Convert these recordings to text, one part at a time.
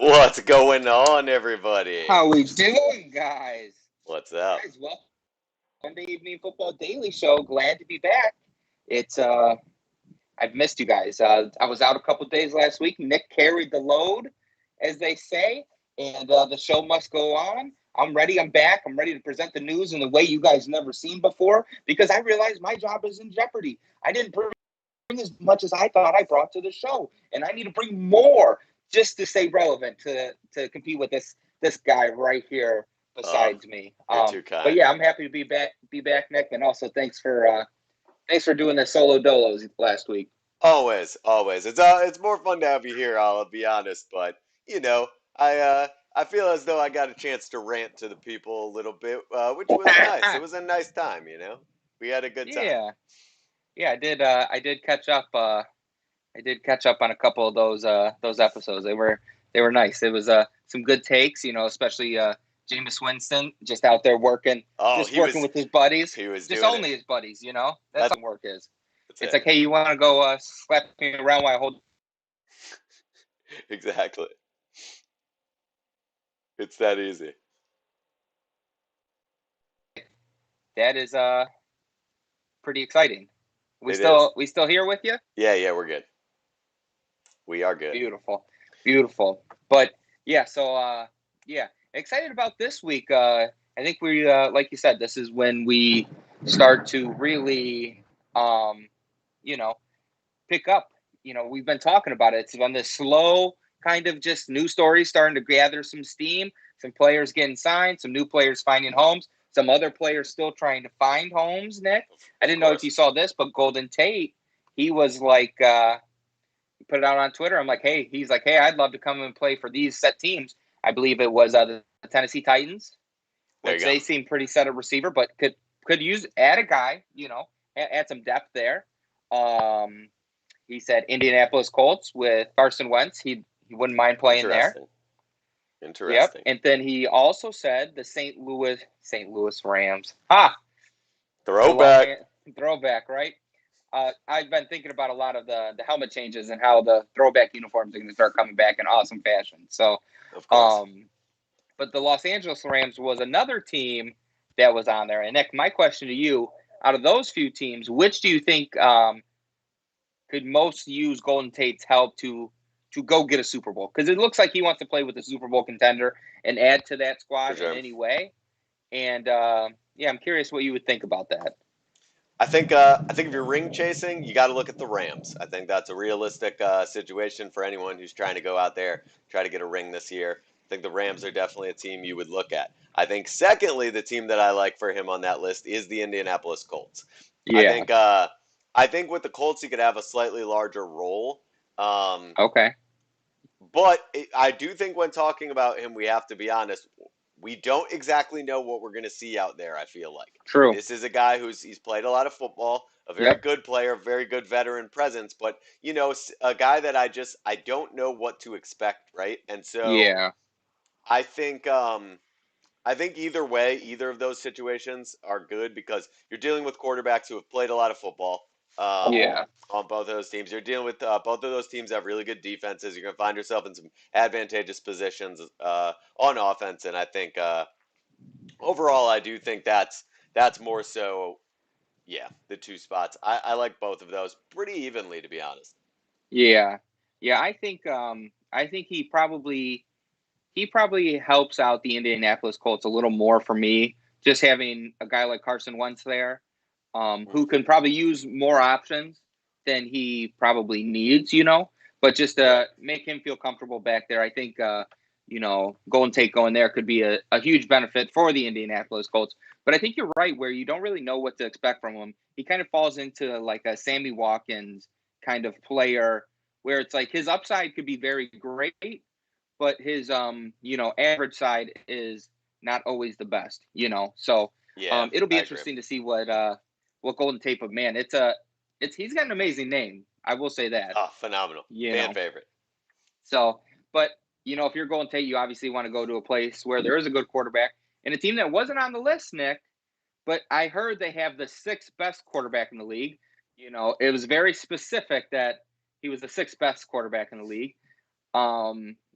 What's going on, everybody? How we doing, guys? What's up? Guys, welcome to Monday Evening Football Daily Show. Glad to be back. It's I've missed you guys. I was out a couple days last week. Nick carried the load, as they say, and the show must go on. I'm ready. I'm back. I'm ready to present the news in the way you guys never seen before because I realized my job is in jeopardy. I didn't bring as much as I thought I brought to the show, and I need to bring more just to stay relevant to compete with this guy right here Oh, besides me. you're too But kind. yeah, I'm happy to be back, Nick, and also thanks for doing the solo dolos last week. Always, always. It's more fun to have you here. I'll be honest, but you know, I feel as though I got a chance to rant to the people a little bit, which was nice. It was a nice time. We had a good time. Yeah, yeah, I did catch up. I did catch up on a couple of those episodes. They were nice. It was some good takes, especially Jameis Winston just out there working, Oh, just working with his buddies, he was just doing it. only his buddies. That's That's how work is. that's It's it. like, hey, you want to go slap me around while I hold? Exactly. It's that easy. That is pretty exciting. We It is. still here with you? Yeah, yeah, we're good. We are good. Beautiful, beautiful. But yeah, so yeah, excited about this week. I think we like you said, this is when we start to really you know pick up. We've been talking about it. It's been this slow kind of just news stories starting to gather some steam. Some players getting signed, some new players finding homes, some other players still trying to find homes. Nick, I Of didn't know if course. you saw this, but Golden Tate, he was like. He put it out on Twitter. I'm like, hey, he's like, hey, I'd love to come and play for these set teams. I believe it was the Tennessee Titans, There you which go. they seem pretty set at receiver, but could use add a guy, add some depth there. Um, he said Indianapolis Colts with Carson Wentz. He wouldn't mind playing there. Interesting. Yep. Interesting. And then he also said the St. Louis Rams. The Los Throwback. throwback, right? I've been thinking about a lot of the helmet changes and how the throwback uniforms are going to start coming back in awesome fashion. So, Of course. um, but the Los Angeles Rams was another team that was on there. And Nick, my question to you: out of those few teams, which do you think could most use Golden Tate's help to go get a Super Bowl? Because it looks like he wants to play with a Super Bowl contender and add to that For squad in sure. any way. And yeah, I'm curious what you would think about that. I think if you're ring chasing, you got to look at the Rams. I think that's a realistic situation for anyone who's trying to go out there try to get a ring this year. I think the Rams are definitely a team you would look at. I think secondly, the team that I like for him on that list is the Indianapolis Colts. I Yeah. think uh, I think with the Colts he could have a slightly larger role. Um, Okay. I do think when talking about him, we have to be honest. We don't exactly know what we're going to see out there. I feel like True. this is a guy he's played a lot of football, a very Yep. good player, very good veteran presence, but a guy that I don't know what to expect, right? And so Yeah. I think um, I think either way, either of those situations are good because you're dealing with quarterbacks who have played a lot of football Yeah. on both of those teams. You're dealing with both of those teams have really good defenses. You're going to find yourself in some advantageous positions on offense, and I think overall, I do think that's more so. Yeah, the two spots. I like both of those pretty evenly, to be honest. Yeah. Yeah, I think he probably helps out the Indianapolis Colts a little more for me, just having a guy like Carson Wentz there, who can probably use more options than he probably needs. But just Right. make him feel comfortable back there, I think Golden Tate going there could be a huge benefit for the Indianapolis Colts. But I think you're right where you don't really know what to expect from him. He kind of falls into like a Sammy Watkins kind of player where it's like his upside could be very great, but his average side is not always the best. So Yeah, it'll be I agree. interesting to see what Golden Tate, but man, it's he's got an amazing name. I will say that. Oh, phenomenal. You Fan know. favorite. So, but if you're Golden Tate, you obviously want to go to a place where there is a good quarterback and a team that wasn't on the list, Nick. But I heard they have the sixth best quarterback in the league. It was very specific that he was the sixth best quarterback in the league.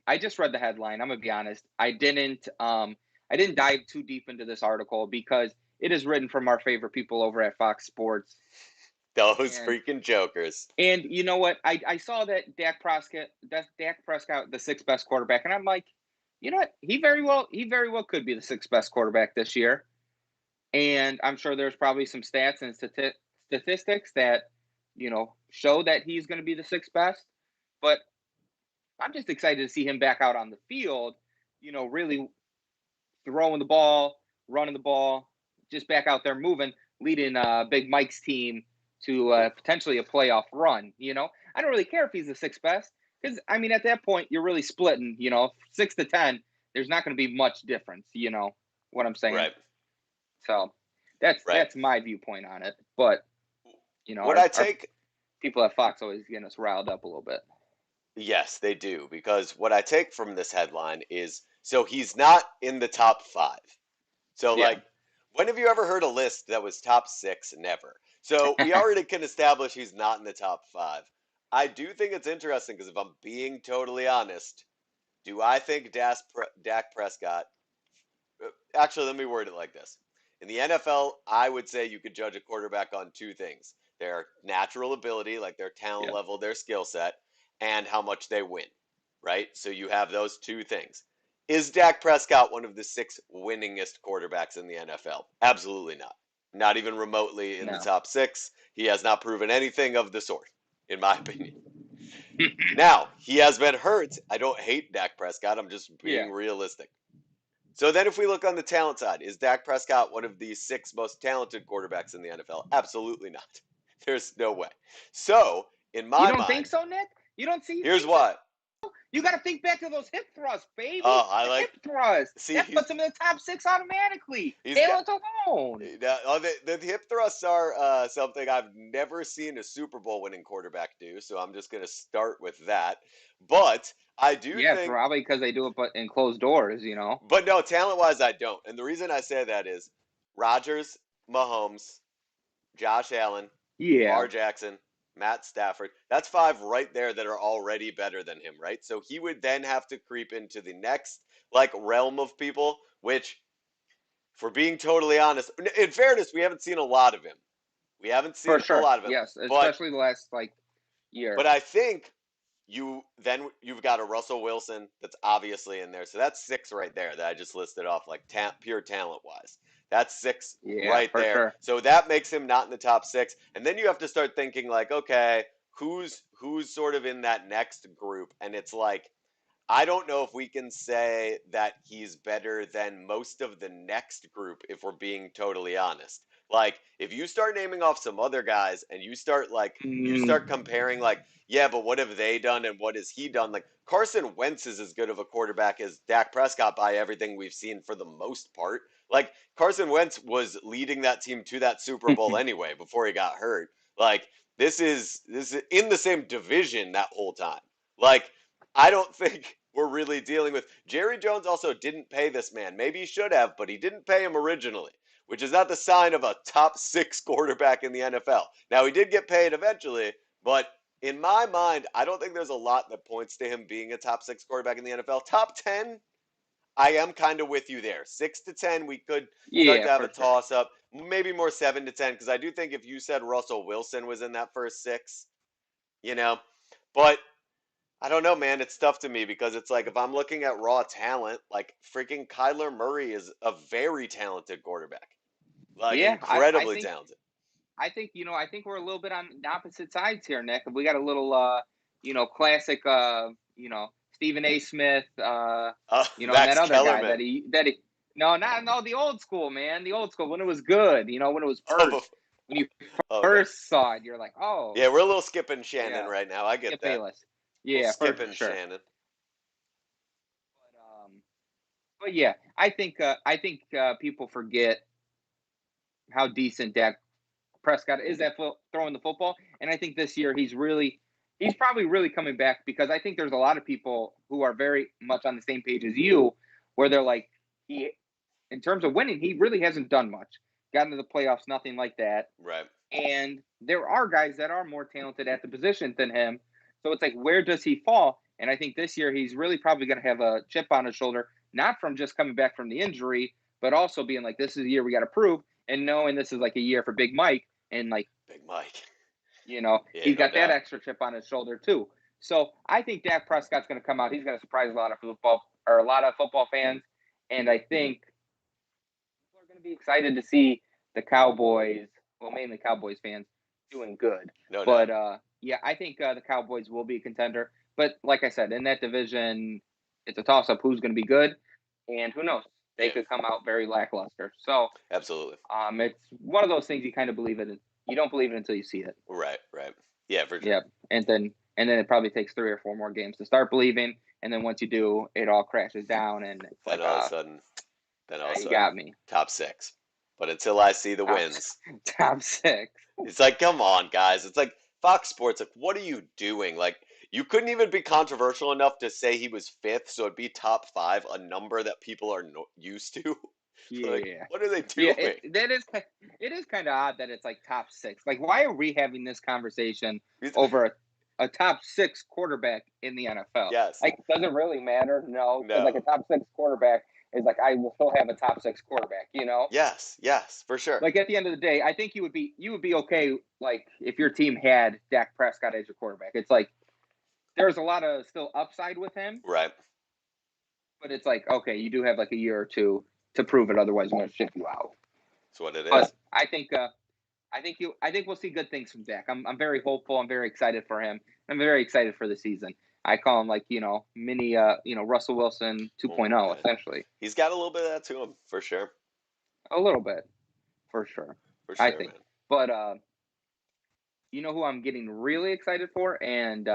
I just read the headline. I'm gonna be honest. I didn't dive too deep into this article because it is written from our favorite people over at Fox Sports. Those And freaking jokers. you know what? I saw that Dak Prescott, the sixth best quarterback, and I'm like, you know what? He very well could be the sixth best quarterback this year. And I'm sure there's probably some stats and statistics that show that he's going to be the sixth best. But I'm just excited to see him back out on the field. Really throwing the ball, running the ball, just back out there moving, leading Big Mike's team to potentially a playoff run. I don't really care if he's the sixth best because I mean at that point you're really splitting. 6 to 10. There's not going to be much difference. You know what I'm saying? Right. So Right. that's my viewpoint on it. But What our I take people at Fox always getting us riled up a little bit. Yes, they do. Because what I take from this headline is so he's not in the top five. So, Yeah. like, when have you ever heard a list that was top six? Never. So, we already can establish he's not in the top five. I do think it's interesting because if I'm being totally honest, do I think Dak Prescott. Actually, let me word it like this. In the NFL, I would say you could judge a quarterback on two things: their natural ability, like their talent Yeah. level, their skill set, and how much they win, right? So you have those two things. Is Dak Prescott one of the six winningest quarterbacks in the NFL? Absolutely not. Not even remotely in the No. top six. He has not proven anything of the sort, in my opinion. Now, he has been hurt. I don't hate Dak Prescott. I'm just Yeah. being realistic. So then if we look on the talent side, is Dak Prescott one of the six most talented quarterbacks in the NFL? Absolutely not. There's no way. So, in You my don't think mind, so, Nick? You don't here's think so? what. You got to think back to those hip thrusts, baby. Oh, I The like hip thrust. see That puts him in the top six automatically. he's got Talent alone. the hip thrusts are something I've never seen a Super Bowl winning quarterback do, so I'm just going to start with that. But I do Yeah, think probably because they do it but in closed doors, but no, talent wise I don't. And the reason I say that is Rodgers, Mahomes, Josh Allen, Yeah, Lamar Jackson, Matt Stafford. That's five right there that are already better than him, right? So he would then have to creep into the next like realm of people, which, for being totally honest, in fairness, we haven't seen a lot of him. We haven't for seen a sure. lot of him. Yes, But especially the last year. I think you've got a Russell Wilson that's obviously in there. So that's six right there that I just listed off like pure talent wise. That's six Yeah, right for there. sure. So that makes him not in the top six. And then you have to start thinking like, okay, who's sort of in that next group? And it's like I don't know if we can say that he's better than most of the next group if we're being totally honest. Like if you start naming off some other guys and you start Mm, comparing like, yeah, but what have they done and what has he done? Like Carson Wentz is as good of a quarterback as Dak Prescott by everything we've seen for the most part. Like Carson Wentz was leading that team to that Super Bowl anyway before he got hurt. Like this is in the same division that whole time. Like I don't think we're really dealing with. Jerry Jones also didn't pay this man. Maybe he should have, but he didn't pay him originally, which is not the sign of a top six quarterback in the NFL. Now, he did get paid eventually, but in my mind, I don't think there's a lot that points to him being a top six quarterback in the NFL. Top 10, I am kind of with you there. 6 to 10, we could start yeah, to have a for sure. toss up. Maybe more 7 to 10, because I do think if you said Russell Wilson was in that first six, you know, but I don't know, man. It's tough to me because it's like if I'm looking at raw talent, like freaking Kyler Murray is a very talented quarterback, like Yeah, I incredibly think talented. I think we're a little bit on the opposite sides here, Nick. We got a little classic Stephen A. Smith, and that Max other guy Kellerman. that he no, not no the old school, man. The old school when it was good, when it was Oh, first. When you okay. first saw it, you're like, "Oh, Yeah, we're a little skipping Shannon yeah, right now. I get Skip that. Bayless." A little Yeah, for skipping sure. Shannon. But yeah, I think people forget how decent Dak Prescott is at throwing the football, and I think this year he's probably really coming back because I think there's a lot of people who are very much on the same page as you, where they're like he, in terms of winning, he really hasn't done much. Got into the playoffs, nothing like that, Right. and there are guys that are more talented at the position than him. So it's like, where does he fall? And I think this year he's really probably going to have a chip on his shoulder, not from just coming back from the injury, but also being like, this is a year we got to prove, and knowing this is like a year for Big Mike, and like Big Mike. yeah, Yeah, he's no got that doubt. extra chip on his shoulder too. So I think Dak Prescott's going to come out. He's going to surprise a lot of football fans, and I think people are going to be excited to see the Cowboys. Well, mainly Cowboys fans doing good. No doubt. But yeah, I think the Cowboys will be a contender. But like I said, in that division, it's a toss-up who's going to be good, and who knows? They Yeah. could come out very lackluster. So Absolutely. it's one of those things you kind of believe in. You don't believe it until you see it. Right. Yeah, for sure. Yep. And then it probably takes 3 or 4 more games to start believing, and then once you do, it all crashes down, and it's Then like, all of a sudden, you got me. top 6. But until I see the wins, Top 6. it's like, come on, guys. It's like Fox Sports. Like, what are you doing? Like, you couldn't even be controversial enough to say he was 5th, so it'd be top 5, a number that people are used to. Yeah. Like, what are they doing? Yeah, it is kind of odd that it's like top 6. Like, why are we having this conversation over a top 6 quarterback in the NFL? Yes. Like, does it really matter? No. No. Like a top 6 quarterback is like, I will still have a top 6 quarterback, Yes, for sure. Like at the end of the day, I think you would be okay, like if your team had Dak Prescott as your quarterback. It's like there's a lot of still upside with him. Right. But it's like, okay, you do have like a year or two to prove it, otherwise I'm gonna ship you out. That's what it is. But I think we'll see good things from Dak. I'm very hopeful. I'm very excited for him. I'm very excited for the season. I call him like, mini Russell Wilson 2.0 essentially. He's got a little bit of that to him, for sure. A little bit. For sure. I think. Man. But you know who I'm getting really excited for, and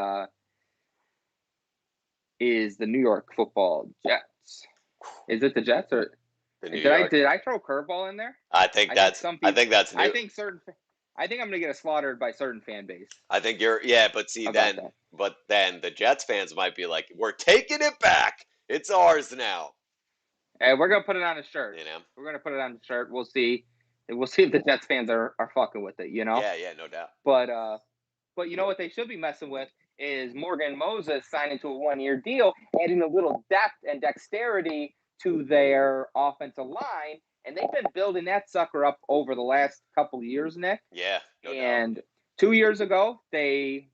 is the New York Football Jets. Is it the Jets or did I throw a curveball in there? I think that's new. I think I'm gonna get slaughtered by certain fan base. I think but see then that. But then the Jets fans might be like, we're taking it back. It's ours now. And we're gonna put it on a shirt. We're gonna put it on a shirt. We'll see. We'll see if the Jets fans are fucking with it, Yeah, no doubt. But you know what they should be messing with is Morgan Moses signing to a 1-year deal, adding a little depth and dexterity to their offensive line, and they've been building that sucker up over the last couple of years, Nick. Yeah, no and doubt. 2 years ago, they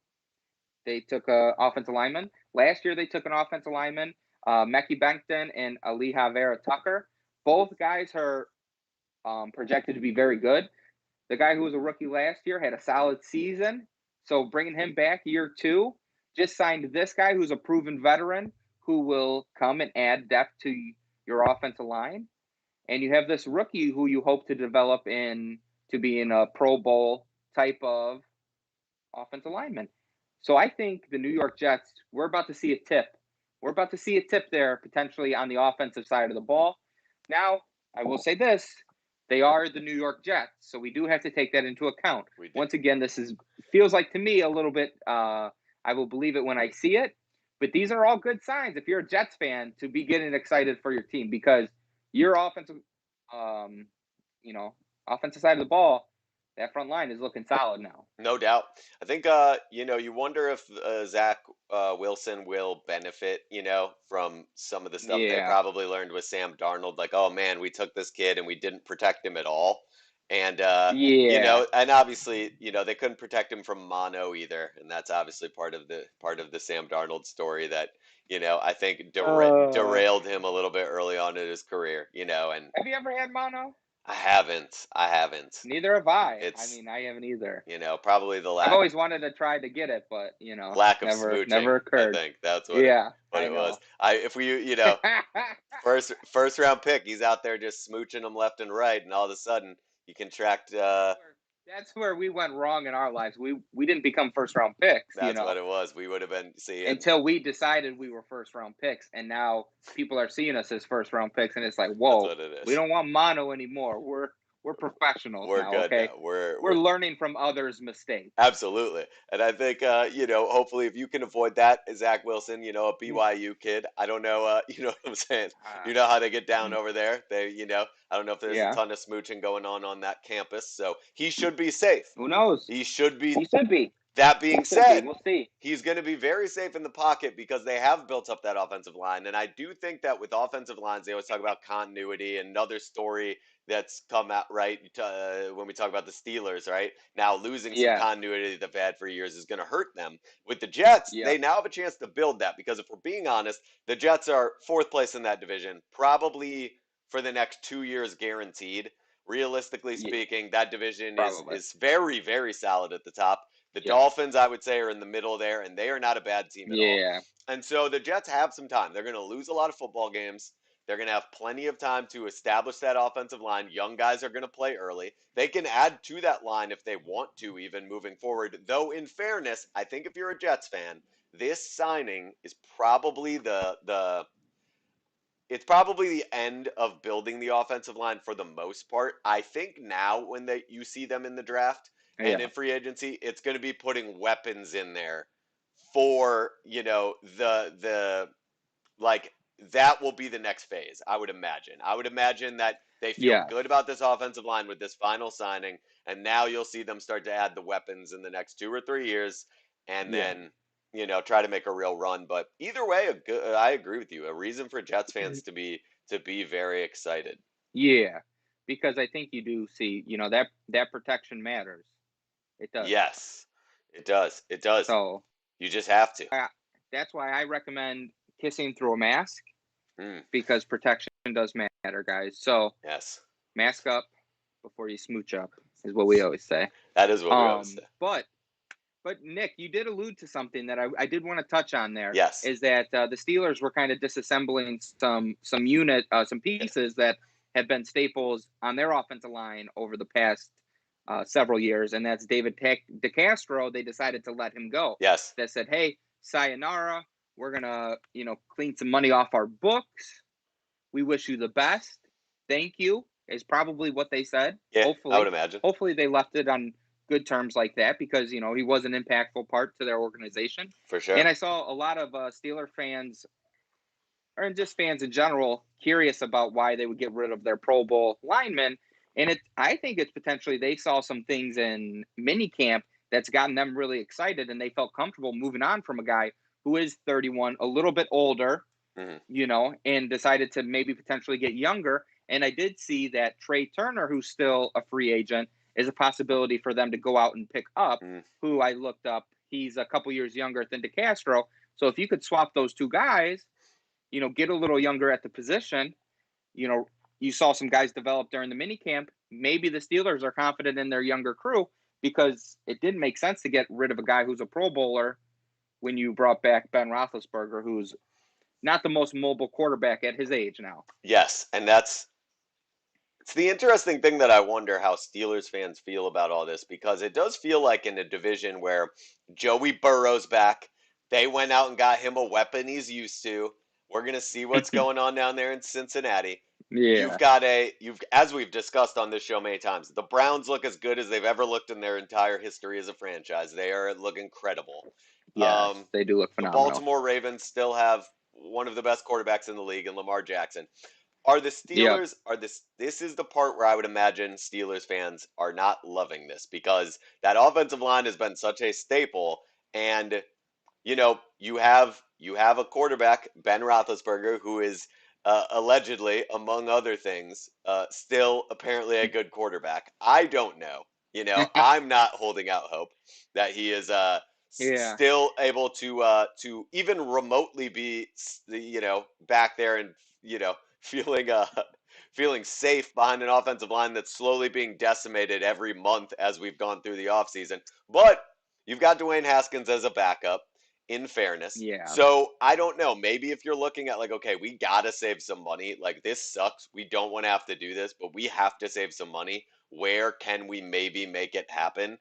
took an offensive lineman. Last year, they took an offensive lineman, Mekhi Becton and Aleha Vera Tucker. Both guys are projected to be very good. The guy who was a rookie last year had a solid season. So bringing him back year 2, just signed this guy who's a proven veteran who will come and add depth to your offensive line. And you have this rookie who you hope to develop to be in a Pro Bowl type of offensive lineman. So I think the New York Jets, we're about to see a tip. We're about to see a tip there potentially on the offensive side of the ball. Now, I will say this. They are the New York Jets, so we do have to take that into account. Once again, this feels like to me a little bit, I will believe it when I see it, but these are all good signs if you're a Jets fan to be getting excited for your team because your offensive side of the ball, that front line is looking solid now. No doubt. I think, you wonder if Zach Wilson will benefit, from some of the stuff they probably learned with Sam Darnold. Like, oh man, we took this kid and we didn't protect him at all. And, and obviously, they couldn't protect him from mono either. And that's obviously part of the Sam Darnold story that, I think derailed him a little bit early on in his career, and have you ever had mono? I haven't. Neither have I. I haven't either. Probably the lack. I've always wanted to try to get it, but lack of smooching. Never occurred. I think that's what it was. If we, first round pick, he's out there just smooching them left and right, and all of a sudden you contract. That's where we went wrong in our lives. We didn't become first round picks. That's what it was. We would have been until we decided we were first round picks, and now people are seeing us as first round picks, and it's like, whoa, we don't want mono anymore. We're professionals now. Good okay, now. We're learning from others' mistakes. Absolutely, and I think hopefully if you can avoid that, Zach Wilson, a BYU kid. I don't know, you know what I'm saying. You know how they get down over there. They, I don't know if there's a ton of smooching going on that campus, so he should be safe. Who knows? He should be. He should be. That being Could be. said, We'll see. he's going to be very safe in the pocket because they have built up that offensive line. And I do think that with offensive lines, they always talk about continuity. Another story that's come out, right, when we talk about the Steelers, right? Now losing some Yeah. continuity they've had for years is going to hurt them. With the Jets, they Yep. now have a chance to build that because if we're being honest, the Jets are fourth place in that division, probably for the next 2 years guaranteed. Realistically Yeah. speaking, that division is Probably. very, very solid at the top. The Yes. Dolphins, I would say, are in the middle there, and they are not a bad team at all. Yeah. And so the Jets have some time. They're going to lose a lot of football games. They're going to have plenty of time to establish that offensive line. Young guys are going to play early. They can add to that line if they want to, even moving forward. Though, in fairness, I think if you're a Jets fan, this signing is probably the it's probably the end of building the offensive line for the most part. I think now when you see them in the draft and Yeah. in free agency, it's going to be putting weapons in there for, the like that will be the next phase, I would imagine. I would imagine that they feel Yes. good about this offensive line with this final signing, and now you'll see them start to add the weapons in the next 2 or 3 years, and Yeah. then try to make a real run. But either way, I agree with you. A reason for Jets fans to be very excited. Yeah. Because I think you do see, that protection matters. It does. Yes, it does. It does. So You just have to. that's why I recommend kissing through a mask Mm, because protection does matter, guys. So yes, mask up before you smooch up is what we always say. that is what we always say. But Nick, you did allude to something that I did want to touch on there. Yes. Is that the Steelers were kind of disassembling some pieces that have been staples on their offensive line over the past several years, and that's David DeCastro. They decided to let him go. Yes. That said, hey, sayonara. We're gonna clean some money off our books. We wish you the best. Thank you is probably what they said. Yeah, I would Hopefully, imagine. hopefully they left it on good terms like that because he was an impactful part to their organization. For sure. And I saw a lot of Steeler fans, or just fans in general, curious about why they would get rid of their Pro Bowl linemen. And I think it's potentially they saw some things in minicamp that's gotten them really excited, and they felt comfortable moving on from a guy who is 31, a little bit older, Hmm. and decided to maybe potentially get younger. And I did see that Trey Turner, who's still a free agent, is a possibility for them to go out and pick up, Mm. who I looked up. He's a couple years younger than DeCastro. So if you could swap those two guys, get a little younger at the position, you saw some guys develop during the mini camp. Maybe the Steelers are confident in their younger crew because it didn't make sense to get rid of a guy who's a Pro Bowler when you brought back Ben Roethlisberger, who's not the most mobile quarterback at his age now. Yes, and it's the interesting thing that I wonder how Steelers fans feel about all this because it does feel like in a division where Joey Burrow's back, they went out and got him a weapon he's used to. We're gonna see what's going on down there in Cincinnati. Yeah. As we've discussed on this show many times, the Browns look as good as they've ever looked in their entire history as a franchise. They are looking credible. Yes, Um, they do look the phenomenal. Baltimore Ravens still have one of the best quarterbacks in the league in Lamar Jackson. Are the Yep. Steelers are this is the part where I would imagine Steelers fans are not loving this because that offensive line has been such a staple and you have a quarterback, Ben Roethlisberger, who is allegedly, among other things, still apparently a good quarterback. I don't know. I'm not holding out hope that he is Yeah. still able to even remotely be back there and feeling feeling safe behind an offensive line that's slowly being decimated every month as we've gone through the offseason. But you've got Dwayne Haskins as a backup in fairness. Yeah. So I don't know. Maybe if you're looking at like, okay, we gotta save some money. Like this sucks. We don't want to have to do this, but we have to save some money. Where can we maybe make it happen?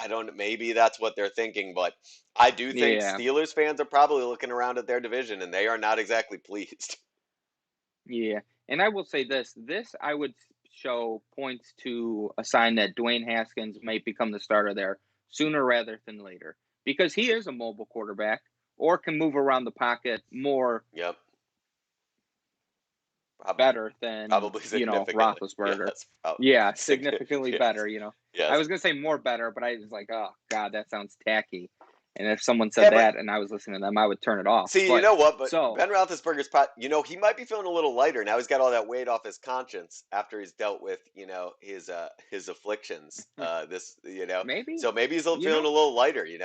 I don't. Maybe that's what they're thinking, but I do think Yeah. Steelers fans are probably looking around at their division and they are not exactly pleased. Yeah. And I will say this. This I would show points to a sign that Dwayne Haskins might become the starter there sooner rather than later. Because he is a mobile quarterback or can move around the pocket more Yep. better than, probably significantly. Roethlisberger. Yes, Yeah, significantly significant. better. I Yes. was gonna say more better, but I was like, oh God, that sounds tacky. And if someone Yeah, said but that and I was listening to them, I would turn it off. see, you But know what? But so Ben Roethlisberger's he might be feeling a little lighter now. He's got all that weight off his conscience after he's dealt with, his afflictions. maybe, So maybe he's you feeling know, a little lighter. He.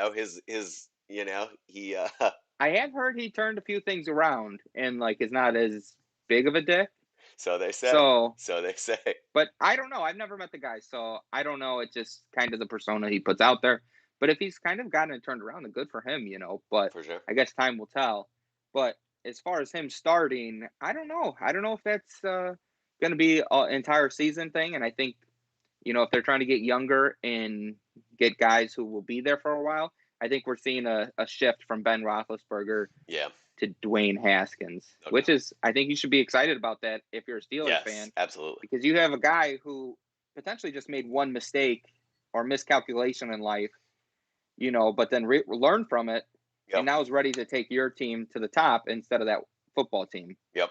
I have heard he turned a few things around and like is not as big of a dick. So they say. So, So they say. but I don't know. I've never met the guy, so I don't know. It's just kind of the persona he puts out there. But if he's kind of gotten it turned around, then good for him. But For sure. I guess time will tell. But as far as him starting, I don't know. I don't know if that's going to be an entire season thing. And I think, if they're trying to get younger and get guys who will be there for a while, I think we're seeing a shift from Ben Roethlisberger Yeah. to Dwayne Haskins, No which doubt. is, I think you should be excited about that if you're a Steelers Yes, fan, absolutely. because you have a guy who potentially just made one mistake or miscalculation in life, but then learn from it, and Yep. now is ready to take your team to the top instead of that football team. Yep.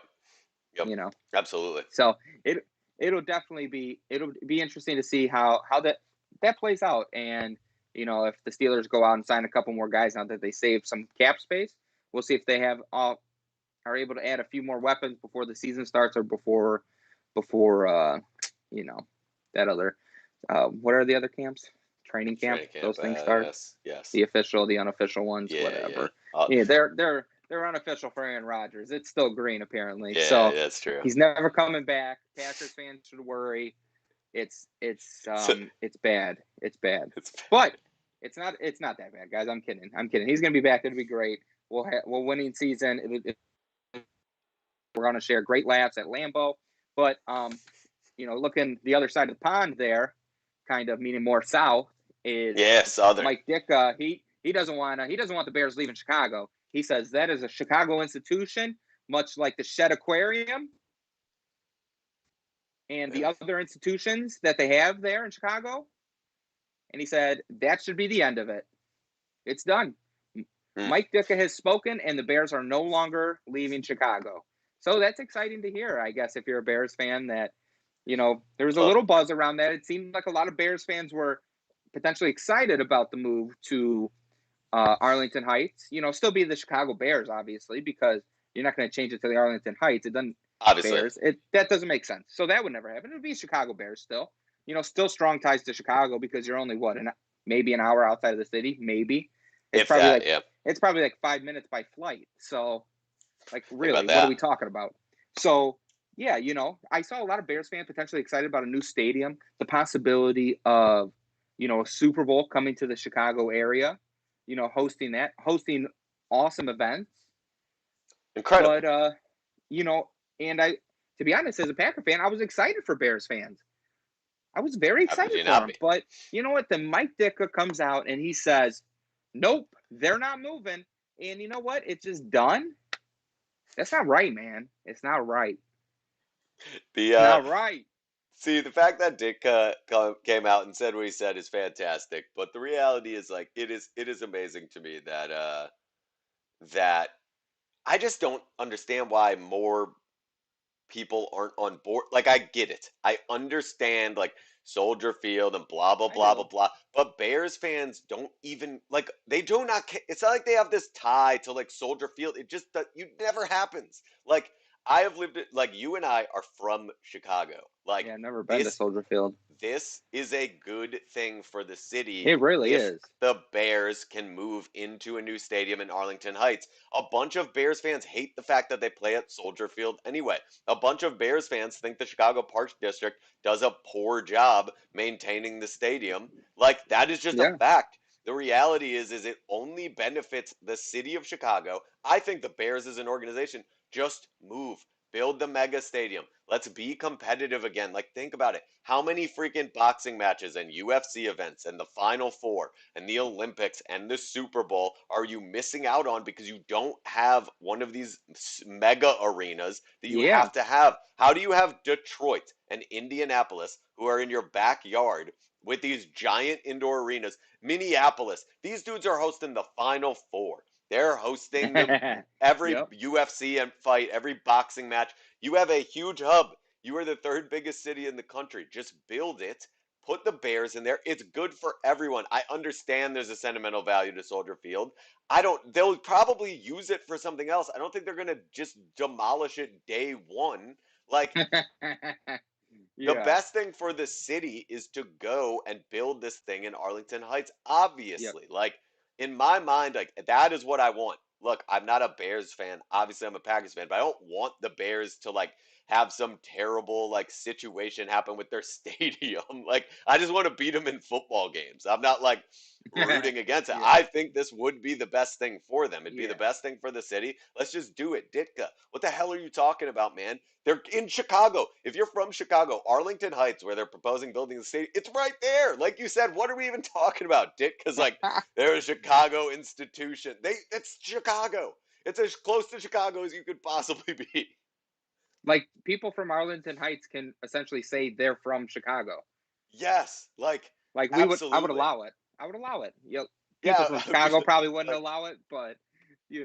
Yep. You know, Absolutely. so it'll definitely be interesting to see how that plays out, and if the Steelers go out and sign a couple more guys now that they save some cap space, we'll see if they are able to add a few more weapons before the season starts or before that other what are the other camps? Training camp. Training camp. Those things start. Yes. Yes. The official, the unofficial ones, Yeah. Yeah. whatever. Yeah, they're unofficial for Aaron Rodgers. It's still green apparently. Yeah. So That's true. he's never coming back. Packers fans should worry. So, It's bad. It's bad. it's But it's not that bad, guys. I'm kidding. He's gonna be back. It'll be great. We'll winning season. We're gonna share great laughs at Lambeau. But looking the other side of the pond there, kind of meaning more south, is yeah, Southern. Mike Ditka. He doesn't want the Bears leaving Chicago. He says that is a Chicago institution, much like the Shed Aquarium and the other institutions that they have there in Chicago. And he said that should be the end of it. It's done. Mike Ditka has spoken, and the Bears are no longer leaving Chicago. So that's exciting to hear, I guess, if you're a Bears fan, that there was a little buzz around that. It seemed like a lot of Bears fans were potentially excited about the move to Arlington Heights. Still be the Chicago Bears, obviously, because you're not going to change it to the Arlington Heights. It doesn't. Obviously. Bears. That doesn't make sense. So that would never happen. It would be Chicago Bears still. Still strong ties to Chicago because you're only maybe an hour outside of the city, maybe. It's If probably that, like yeah. it's probably like 5 minutes by flight. So, like, Think really, about what are that. we talking about? So, yeah, I saw a lot of Bears fans potentially excited about a new stadium, the possibility of, a Super Bowl coming to the Chicago area, hosting awesome events. Incredible. But, and to be honest, as a Packer fan, I was excited for Bears fans. I was very How could excited you for not him. be? But you know what? Then Mike Ditka comes out and he says, nope, they're not moving. And you know what? It's just done. That's not right, man. It's not right. The It's not right. See, the fact that Dick came out and said what he said is fantastic, but the reality is, like, it is amazing to me that I just don't understand why more people aren't on board. Like, I get it. I understand, like, Soldier Field and blah blah I blah blah do. blah. But Bears fans don't even, like, they do not. It's not like they have this tie to, like, Soldier Field. It never happens. Like, I have lived it. Like, you and I are from Chicago. Like, Yeah, I've never been to this Soldier Field. this is a good thing for the city It really if is. the Bears can move into a new stadium in Arlington Heights. A bunch of Bears fans hate the fact that they play at Soldier Field anyway. A bunch of Bears fans think the Chicago Park District does a poor job maintaining the stadium. Like, that is just a Yeah. fact. The reality is it only benefits the city of Chicago. I think the Bears as an organization just move. Build the mega stadium. Let's be competitive again. Like, think about it. How many freaking boxing matches and UFC events and the Final Four and the Olympics and the Super Bowl are you missing out on because you don't have one of these mega arenas that you Yeah. have to have? How do you have Detroit and Indianapolis, who are in your backyard, with these giant indoor arenas? Minneapolis, these dudes are hosting the Final Four. They're hosting every Yep. UFC and fight, every boxing match. You have a huge hub. You are the third biggest city in the country. Just build it. Put the Bears in there. It's good for everyone. I understand there's a sentimental value to Soldier Field. They'll probably use it for something else. I don't think they're going to just demolish it day one. Like, the Yeah. best thing for the city is to go and build this thing in Arlington Heights, Yep. obviously. Like, in my mind, like, that is what I want. Look, I'm not a Bears fan. Obviously, I'm a Packers fan, but I don't want the Bears to, like, have some terrible, like, situation happen with their stadium. Like, I just want to beat them in football games. I'm not, like, rooting against it. Yeah. I think this would be the best thing for them. It'd be the Yeah. best thing for the city. Let's just do it. Ditka, what the hell are you talking about, man? They're in Chicago. If you're from Chicago, Arlington Heights, where they're proposing building the stadium, it's right there. Like you said, what are we even talking about, Dick? Because like they're a Chicago institution. It's Chicago. It's as close to Chicago as you could possibly be. Like people from Arlington Heights can essentially say they're from Chicago. Yes, like Like I would absolutely. allow it. I would allow it. People Yeah, from Chicago probably wouldn't like allow it, but yeah,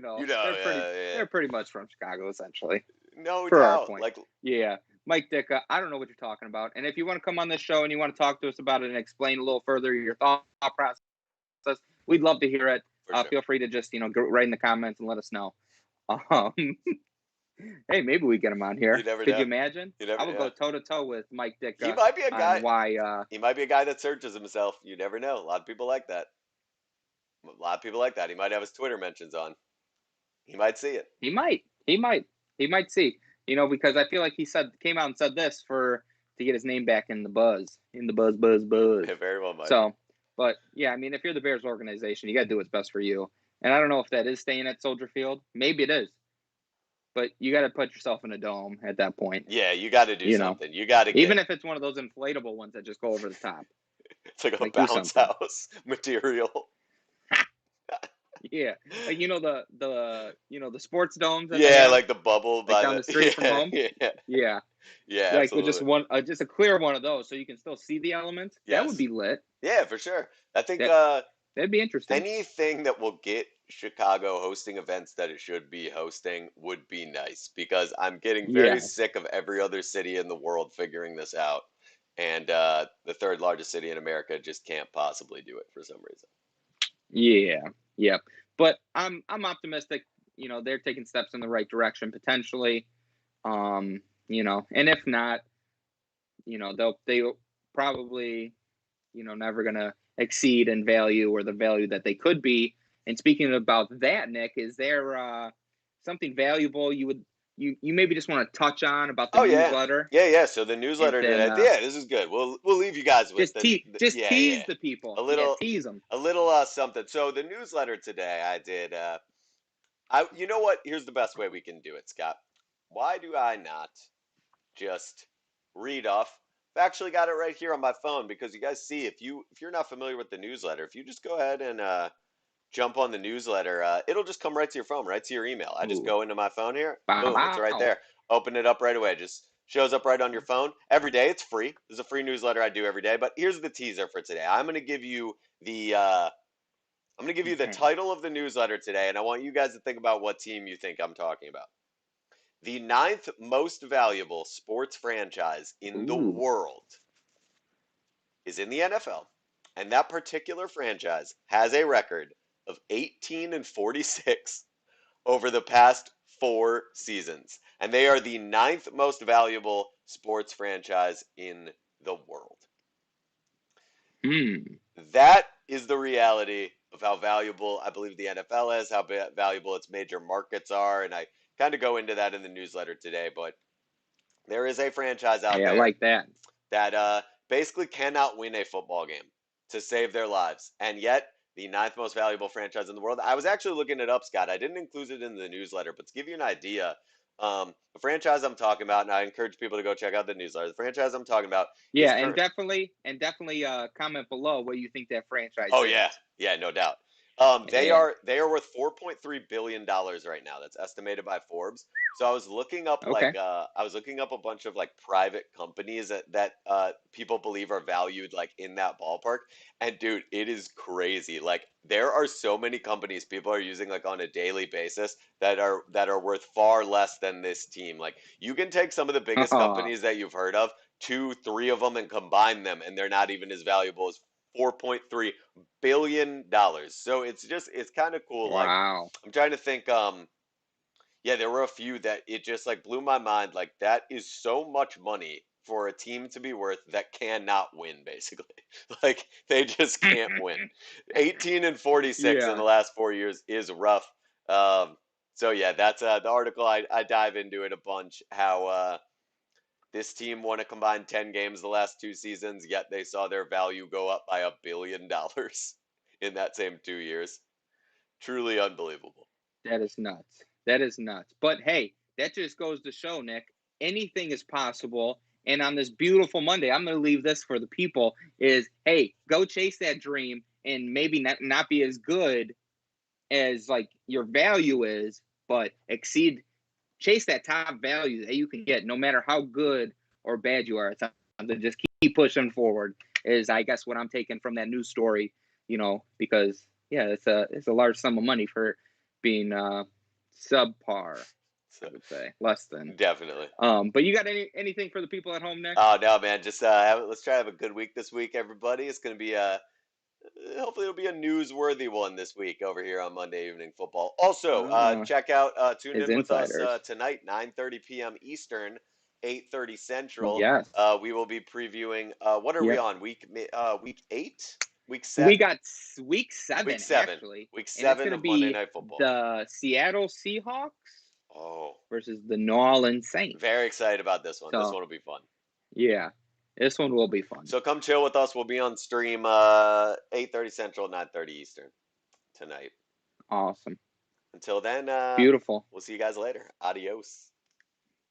they're pretty much from Chicago essentially. no For our doubt. point. Like Yeah. Mike Dicka, I don't know what you're talking about. And if you want to come on this show and you want to talk to us about it and explain a little further your thought process, we'd love to hear it. for sure. Feel free to just, go right in the comments and let us know. Um, hey, maybe we get him on You here. never Could you know. imagine? You I never. would Yeah. go toe to toe with Mike He Dicka might be a on guy. why. He might be a guy that searches himself. You never know. A lot of people like that. A lot of people like that. He might have his Twitter mentions on. He might see it. He might. He might see. Because I feel like he came out and said this to get his name back in the buzz, buzz. It very well might. So, but yeah, I mean, if you're the Bears organization, you got to do what's best for you. And I don't know if that is staying at Soldier Field. Maybe it is, but you got to put yourself in a dome at that point. Yeah, you got to do something. You got to Even get. if it's one of those inflatable ones that just go over the top, It's like a like do bounce something. house material. Yeah, like the sports domes that they Yeah, have like the bubble like by down the. the street from Yeah, home. yeah, Yeah, yeah. like with Absolutely. just a clear one of those, so you can still see the elements. That would Yes. be lit. Yeah, for sure. I think That that'd be interesting. anything that will get Chicago hosting events that it should be hosting would be nice because I'm getting very Yes. sick of every other city in the world figuring this out. And the third largest city in America just can't possibly do it for some reason. Yeah. Yep. But I'm optimistic. They're taking steps in the right direction potentially. And if not, they'll probably never gonna exceed in value or the value that they could be. And speaking about that, Nick, is there something valuable you maybe just want to touch on about the Oh yeah, newsletter? yeah. So the And newsletter then today, yeah, this is good. We'll leave you guys with just yeah, yeah, tease the people. a Yeah, little tease them. something. So the newsletter today, I did. You know what? Here's the best way we can do it, Scott. Why do I not just read off? I've actually got it right here on my phone because you guys see if you're not familiar with the newsletter, if you just go ahead and jump on the newsletter, it'll just come right to your phone, right to your email. I just Ooh, go into my phone here, bow boom, it's right bow. there. Open it up right away. Just shows up right on your phone every day. It's free. There's a free newsletter I do every day. But here's the teaser for today. I'm gonna give you the Okay. title of the newsletter today, and I want you guys to think about what team you think I'm talking about. The ninth most valuable sports franchise in the Ooh. world is in the NFL, and that particular franchise has a record of 18 and 46 over the past 4 seasons, and they are the ninth most valuable sports franchise in the world. Hmm. That is the reality of how valuable I believe the NFL is, how valuable its major markets are, and I kind of go into that in the newsletter today. But there is a franchise out Hey, I there like that. that basically cannot win a football game to save their lives, and yet the ninth most valuable franchise in the world. I was actually looking it up, Scott. I didn't include it in the newsletter, but to give you an idea, the franchise I'm talking about, and I encourage people to go check out the newsletter. The franchise I'm talking about is Yeah, current. and definitely comment below what you think that franchise Oh yeah, is. yeah, no doubt. Yeah. They are worth $4.3 billion right now. That's estimated by Forbes. So Okay. I was looking up a bunch of like private companies that people believe are valued like in that ballpark. And dude, it is crazy. Like there are so many companies people are using like on a daily basis that are worth far less than this team. Like you can take some of the biggest Oh, companies that you've heard of, two, three of them, and combine them, and they're not even as valuable as $4.3 billion. So it's kind of cool. Like wow. I'm trying to think. Yeah, there were a few that it just like blew my mind. Like that is so much money for a team to be worth that cannot win, basically. Like they just can't win. 18-46 in Yeah. the last 4 years is rough. Um, so yeah, that's the article. I dive into it a bunch. How this team won a combined 10 games the last 2 seasons, yet they saw their value go up by $1 billion in that same 2 years. Truly unbelievable. That is nuts. That is nuts. But hey, that just goes to show, Nick, anything is possible. And on this beautiful Monday, I'm going to leave this for the people is, hey, go chase that dream and maybe not be as good as like your value is, but chase that top value that you can get no matter how good or bad you are. It's something just keep pushing forward is I guess what I'm taking from that news story, because yeah, it's a large sum of money for being subpar, I So would say. Less than. definitely. But you got anything for the people at home, Nick? Oh no, man! Just let's try to have a good week this week, everybody. It's gonna be hopefully it'll be a newsworthy one this week over here on Monday Evening Football. Also, Uh, check out tune his in with us insiders. tonight, 9:30 p.m. Eastern, 8:30 Central. Yes. We will be previewing. What are we Yep. on? Week 8, week We set, got week week 7 7, actually, week and it's 7 going to of Monday be Night Football. the Seattle Seahawks Oh, versus the New Orleans very Saints. excited about this one. This So one will be fun. yeah, this one will be fun. So come chill with us. We'll be on stream 8:30 Central, 9:30 Eastern tonight. Awesome, Until then, beautiful. we'll see you guys later. Adios.